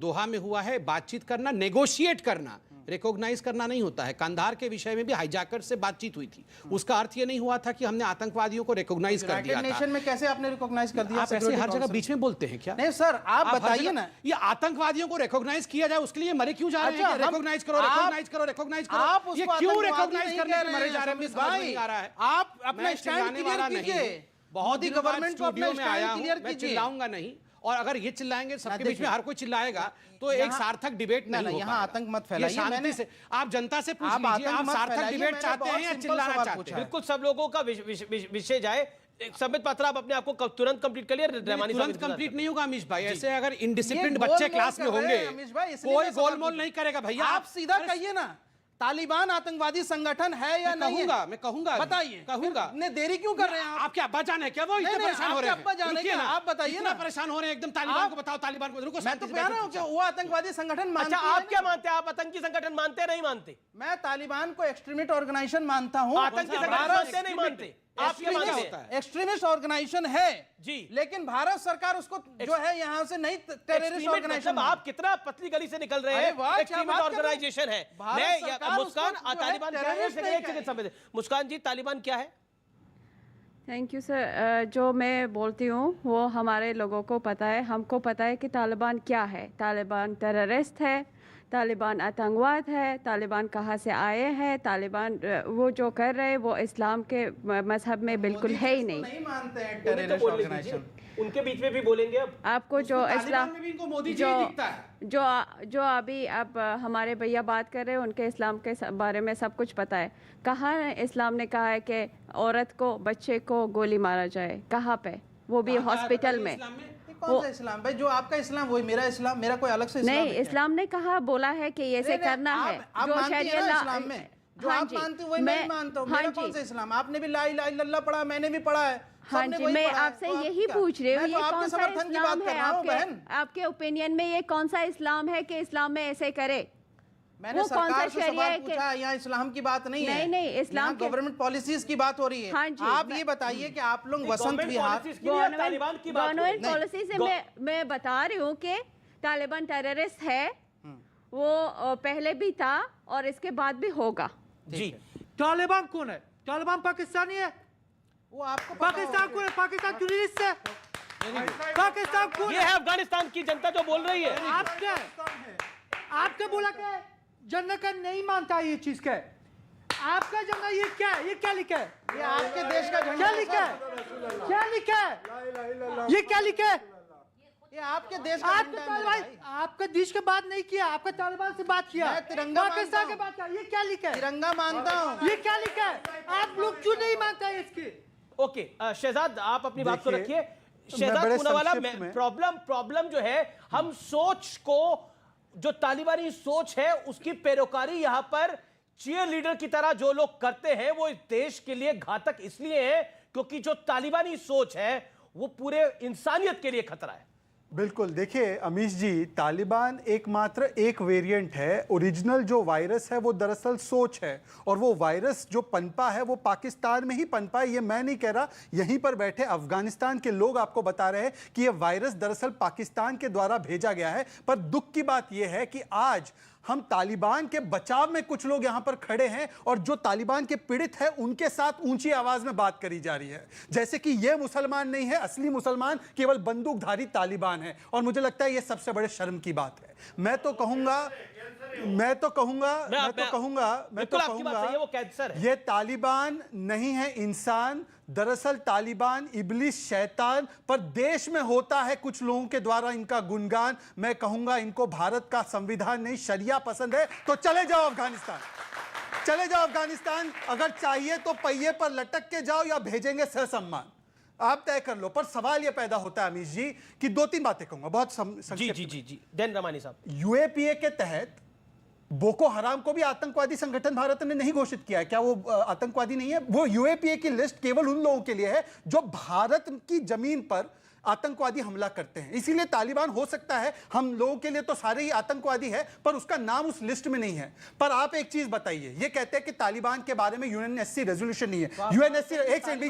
दोहा में हुआ है बातचीत करना, नेगोशिएट करना, रिकॉग्नाइज करना नहीं होता है। कंधार के विषय में भी हाईजैकर से बातचीत हुई थी, उसका अर्थ ये नहीं हुआ था कि हमने आतंकवादियों को रिकॉग्नाइज कर दिया था। नेशन में कैसे आपने रिकॉग्नाइज कर दिया? आप ऐसे हर जगह बीच में बोलते हैं क्या? नहीं सर, आप बताइए ना। ये आतंकवादियों को रिकॉग्नाइज किया जाए उसके लिए मरे क्यों जा रहे हैं? रिकॉग्नाइज करो, रिकॉग्नाइज करो, रिकॉग्नाइज करो। आप ये क्यों रिकॉग्नाइज करने के मरे जा रहे हैं? भाई आप अपना स्टैंड क्लियर कीजिए। बहुत ही गवर्नमेंट को अपना स्टैंड क्लियर मैं कीजिए। चिल्लाऊंगा नहीं, और अगर ये चिल्लाएंगे सबके बीच में हर कोई चिल्लाएगा तो एक सार्थक डिबेट नहीं होगा। यहाँ आतंक मत फैलाइए। शांति से आप जनता से पूछ लीजिए, आप सार्थक डिबेट चाहते हैं या चिल्लाना चाहते हैं? बिल्कुल सब लोगों का विषय जाए। संबित पात्रा, आप अपने आप को तुरंत कंप्लीट कर लिया। तुरंत कंप्लीट नहीं होगा अमीश भाई। ऐसे अगर इनडिसिप्लिन बच्चे क्लास में होंगे, कोई गोलमोल नहीं करेगा भैया। आप सीधा कहिए ना, तालिबान आतंकवादी संगठन है या नहीं? मैं कहूंगा बताइए। कहूंगा। इतने देरी क्यों कर रहे हैं आप? आपके अब्बा जान है क्या? वो इतने परेशान हो रहे हैं। अब्बा जान है क्या? आप बताइए ना। परेशान हो रहे हैं एकदम। तालिबान को बताओ, तालिबान को। रुको, मैं तो कह रहा हूं कि वो आतंकवादी संगठन मानते हैं। अच्छा, आप क्या मानते हैं? आप आतंकी संगठन मानते नहीं मानते? मैं तालिबान को एक्सट्रीमिस्ट ऑर्गेनाइजेशन मानता हूं। आतंकी संगठन मानते नहीं मानते? आप क्या मानते हैं? एक्सट्रीमिस्ट ऑर्गेनाइजेशन है जी, लेकिन भारत सरकार उसको जो है यहाँ से नहीं टेररिस्ट ऑर्गेनाइजेशन। आप कितना पतली गली से निकल रहे हैं? एक्सट्रीमिस्ट ऑर्गेनाइजेशन है। मुस्कान, तालिबान क्या है? मुस्कान जी, तालिबान क्या है? Thank you sir. जो मैं बोलती हूँ वो हमारे लोगों को पता है, हमको पता है कि तालिबान क्या है। तालिबान टेररिस्ट है, तालिबान आतंकवाद है, तालिबान कहाँ से आए हैं, तालिबान वो जो कर रहे हैं वो इस्लाम के मजहब में बिल्कुल है ही नहीं। नहीं मानते हैं टेररिस्ट ऑर्गेनाइजेशन। उनके बीच में भी बोलेंगे अब आपको जो इस्लाम मोदी जी दिखता है। जो अभी आप हमारे भैया बात कर रहे हैं उनके इस्लाम के बारे में सब कुछ पता है। कहाँ इस्लाम ने कहा है कि औरत को, बच्चे को गोली मारा जाए? कहाँ पे? वो भी हॉस्पिटल में। कौन सा इस्लाम भाई? जो आपका इस्लाम वही मेरा इस्लाम, मेरा कोई अलग से इस्लाम नहीं, इस्लाम ने कहा, बोला है कि ये से करना है। जो शरिया इस्लाम में जो आप मानते हो वही मैं मानता हूँ। मेरा कौन सा इस्लाम? आपने भी ला इलाहा इल्लल्लाह पढ़ा, मैंने भी पढ़ा है। हाँ जी, मैं आपसे यही पूछ रही हूँ, ये कौन सा इस्लाम है आपके ओपिनियन में? ये कौन सा इस्लाम है कि इस्लाम में ऐसे करे? मैंने सरकार से सवाल पूछा, यहाँ इस्लाम की बात नहीं है। नहीं, इस्लाम गवर्नमेंट पॉलिसीज की बात हो रही है। हाँ जी, आप ये बताइए कि आप लोग वसंत विहार गवर्नमेंट पॉलिसी से मैं बता रही हूँ कि तालिबान टेररिस्ट है, वो पहले भी था और इसके बाद भी होगा जी। तालिबान कौन है? तालिबान पाकिस्तानी है। वो आपको पाकिस्तान कौन है? पाकिस्तान टेररिस्ट है। पाकिस्तान कौन? ये है अफगानिस्तान की जनता जो बोल रही है। आपके बोला क्या है? जनता का नहीं मानता ये चीज क्या है? आपका झंडा ये क्या है? ये क्या लिखा है? ये आपके देश का झंडा क्या लिखा है? क्या लिखा है? ये क्या लिखा है? ये आपके देश का झंडा है भाई। आपका देश की बात नहीं किया, आपका तालिबान से बात किया। मैं तिरंगा पाकिस्तान की बात किया। ये क्या लिखा है? तिरंगा मानता हूँ। ये क्या लिखा है? आप लोग क्यों नहीं मानता है इसकी? ओके, शहजाद आप अपनी बात को रखिए। शहजाद पूनावाला, प्रॉब्लम जो है, हम सोच को, जो तालिबानी सोच है उसकी पैरोकारी यहां पर चीयर लीडर की तरह जो लोग करते हैं वो इस देश के लिए घातक इसलिए है क्योंकि जो तालिबानी सोच है वो पूरे इंसानियत के लिए खतरा है। बिल्कुल, देखिए अमीश जी, तालिबान एकमात्र एक वेरिएंट है। ओरिजिनल जो वायरस है वो दरअसल सोच है, और वो वायरस जो पनपा है वो पाकिस्तान में ही पनपा है। ये मैं नहीं कह रहा, यहीं पर बैठे अफगानिस्तान के लोग आपको बता रहे हैं कि ये वायरस दरअसल पाकिस्तान के द्वारा भेजा गया है। पर दुख की बात यह है कि आज हम तालिबान के बचाव में कुछ लोग यहां पर खड़े हैं और जो तालिबान के पीड़ित हैं उनके साथ ऊंची आवाज में बात करी जा रही है, जैसे कि यह मुसलमान नहीं है, असली मुसलमान केवल बंदूकधारी तालिबान है। और मुझे लगता है यह सबसे बड़े शर्म की बात है। मैं तो कहूंगा ये तालिबान नहीं है इंसान। दरअसल तालिबान इब्लिस, शैतान, पर देश में होता है कुछ लोगों के द्वारा इनका गुणगान। मैं कहूंगा इनको भारत का संविधान नहीं शरिया पसंद है तो चले जाओ अफगानिस्तान, चले जाओ अफगानिस्तान। अगर चाहिए तो पहिए पर लटक के जाओ या भेजेंगे ससम्मान, आप तय कर लो। पर सवाल यह पैदा होता है अमीश जी कि दो तीन बातें कहूंगा बहुत जी। देन रमानी साहब, यूएपीए के तहत बोको हराम को भी आतंकवादी संगठन भारत ने नहीं घोषित किया है। क्या वो आतंकवादी नहीं है? वो यूएपीए की लिस्ट केवल उन लोगों के लिए है जो भारत की जमीन पर आतंकवादी हमला करते हैं। इसीलिए तालिबान हो सकता है हम लोगों के लिए तो सारे ही आतंकवादी है, पर उसका नाम उस लिस्ट में नहीं है। पर आप एक चीज बताइए, ये कहते हैं कि तालिबान के बारे में यूएनएससी रेजोल्यूशन नहीं है। यूएनएससी एक सेकंड,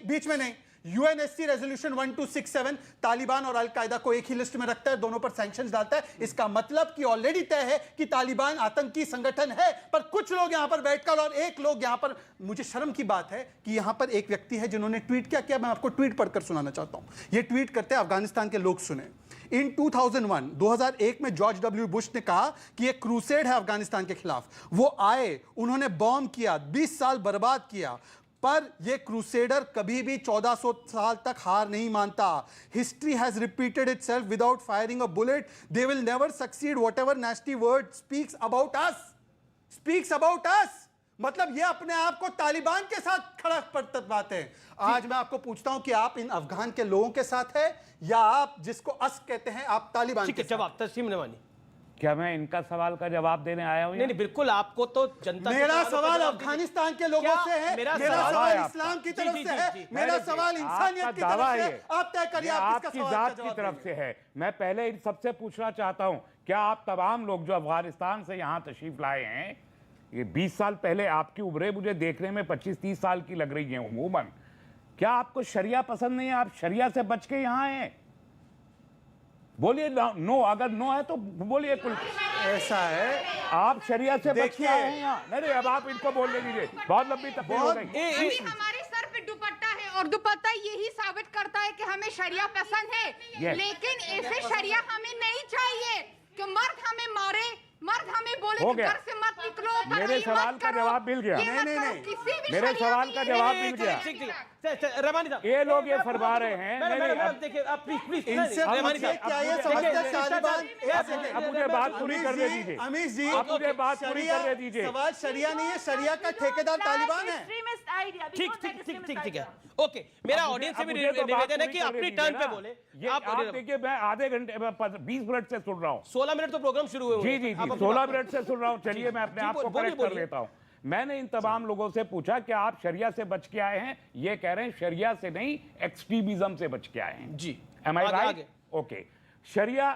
बीच में नहीं, यूएनएससी रेजोल्यूशन 1267 तालिबान और अलकायदा को एक ही लिस्ट में रखता है, दोनों पर सैंक्शंस डालता है। इसका मतलब कि ऑलरेडी तय है कि तालिबान आतंकी संगठन है। पर कुछ लोग यहां पर बैठकर, और एक लोग यहां पर, मुझे शर्म की बात है कि यहां पर एक व्यक्ति है जिन्होंने ट्वीट क्या किया, मैं आपको ट्वीट पढ़कर सुनाना चाहता हूं। ये ट्वीट करते हैं अफगानिस्तान के लोग, सुने। इन 2001 में जॉर्ज डब्ल्यू बुश ने कहा कि एक क्रूसेड है अफगानिस्तान के खिलाफ। वो आए, उन्होंने बॉम्ब किया, 20 साल बर्बाद किया, पर ये क्रूसेडर कभी भी 1400 साल तक हार नहीं मानता। History has repeated itself without firing a bullet. They will never succeed whatever नेस्टी word speaks about us. मतलब ये अपने आप को तालिबान के साथ खड़ा करते हैं। आज मैं आपको पूछता हूं कि आप इन अफगान के लोगों के साथ हैं या आप जिसको अस कहते हैं आप तालिबान के साथ? जवाब तस्लीम नवानी। क्या मैं इनका सवाल का जवाब देने आया हूं? नहीं, बिल्कुल, आपको तो जनता, मेरा सवाल अफगानिस्तान के लोगों से है, मेरा सवाल इस्लाम की तरफ से है, मेरा सवाल इंसानियत की तरफ से है। आप तय करिए, आपकी जात की तरफ से है। मैं पहले इन सबसे पूछना चाहता हूं, क्या आप तमाम लोग जो अफगानिस्तान से यहां तशरीफ लाए हैं, ये 20 साल पहले, आपकी उम्रें मुझे देखने में 25-30 साल की लग रही हैं उमूमन, क्या आपको शरिया पसंद नहीं है? आप शरिया से बच के यहां हैं? बोलिए नो, अगर नो है तो बोलिए। कुल ऐसा है, आप शरिया से बच के आए हैं यहाँ? नहीं, अब आप इनको बोलने दीजिए, बहुत लंबी तकलीफ हो गई। हमारे सर पे दुपट्टा है और दुपट्टा यही साबित करता है कि हमें शरिया पसंद है, लेकिन ऐसे शरिया हमें नहीं चाहिए कि मर्द हमें मारे, मर्द हमें बोले कि घर से मत निकलो। मेरे सवाल का जवाब मिल गया। नहीं, मेरे सवाल का जवाब मिल गया। रमानी साहब, ये लोग ये फरमा रहे हैं, देखिए आप प्लीज इनसे क्या ये समझते हैं तालिबान? अब मुझे बात पूरी करने दीजिए। अमीश जी, अब मुझे बात पूरी करने दीजिए। सवाल शरिया नहीं है, शरिया का ठेकेदार तालिबान है। ठीक है, ओके। मेरा ऑडियंस से भी निवेदन है कि अपनी टर्न पे बोले। आप देखिए, मैं आधे घंटे 20 मिनट से सुन रहा हूँ। 16 मिनट तो प्रोग्राम शुरू हुए। जी, 16 मिनट से सुन रहा हूँ। चलिए, मैं अपने आप को करेक्ट कर लेता हूँ। मैंने इन तमाम लोगों से पूछा कि आप शरिया से बच के आए हैं? ये कह रहे हैं शरिया से नहीं, एक्सट्रीमिज्म से बच के आए हैं। जी, एम आई राइट? ओके। शरिया,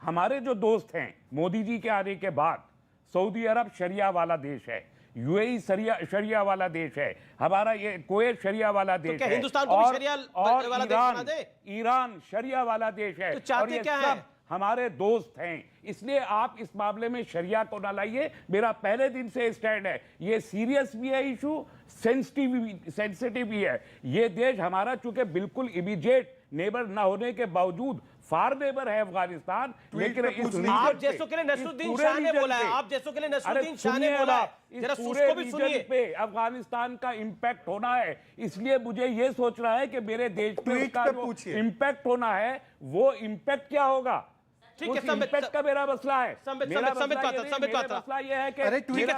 हमारे जो दोस्त हैं, मोदी जी के आने के बाद सऊदी अरब शरिया वाला देश है, यूएई शरिया वाला देश है, हमारा ये कुवैत शरिया वाला देश है, हिंदुस्तान को भी शरिया वाला देश बना दे? ईरान शरिया वाला देश है। तो चाहते क्या है? हमारे दोस्त हैं, इसलिए आप इस मामले में शरिया को ना लाइए। मेरा पहले दिन से स्टैंड है, ये सीरियस भी है इशू, सेंसिटिव भी है। ये देश हमारा चूंकि बिल्कुल इमीडिएट नेबर ना होने के बावजूद फार नेबर है अफगानिस्तान, लेकिन आप जैसों के लिए नसरुद्दीन शाह ने बोला है, आप जैसों के लिए नसरुद्दीन शाह ने बोला है, जरा उसको भी सुनिए। पे अफगानिस्तान का इंपैक्ट होना है, इसलिए मुझे ये सोचना है कि मेरे देश पे उसका जो इंपैक्ट होना है, वो इंपैक्ट क्या होगा? ठीक है, इंपैक्ट का मेरा मसला है। संबित पात्रा, मसला ये है कि ठीक है,